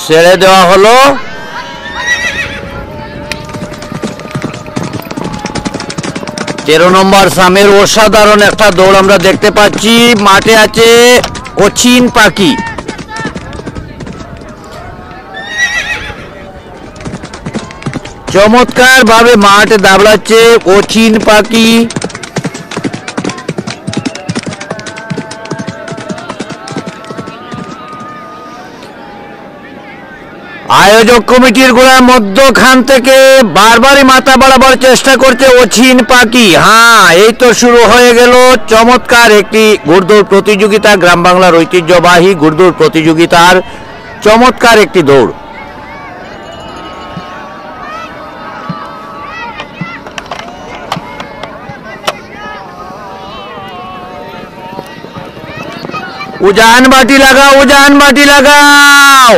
ছেড়ে দেওয়া হলো। তেরো নম্বর সামের অসাধারণ একটা দৌড় আমরা দেখতে পাচ্ছি। মাঠে আছে অচিন পাখি। চমৎকার ভাবে মাঠে দাবড়াচ্ছে অচিন পাখি। আয়োজক কমিটির গোড়ার মধ্যখান থেকে বারবারই মাথা বাড়াবার চেষ্টা করছে অচিন পাখি। হ্যাঁ, এই তো শুরু হয়ে গেল চমৎকার একটি ঘুড়দৌড় প্রতিযোগিতা। গ্রাম বাংলার ঐতিহ্যবাহী ঘুড়দৌড় প্রতিযোগিতার চমৎকার একটি দৌড়। উজান বাটি লাগাও, উজান বাটি লাগাও।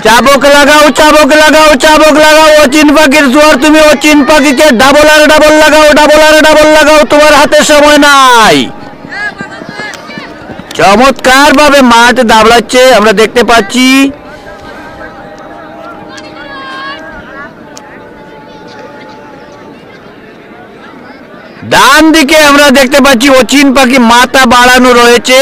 চাবক লাগাও, চাবক লাগাও, চাবক লাগাও। অচিন পাখির জোয়ার, তুমি অচিন পাখিকে ডাবল আর ডাবল লাগাও, ডাবল আর ডাবল লাগাও, তোমার হাতে সময় নাই। চমৎকার ভাবে মাঠ দাবড়াচ্ছে আমরা দেখতে পাচ্ছি। ডান দিকে আমরা দেখতে পাচ্ছি অচিন পাখি মাথা বাড়ানো রয়েছে।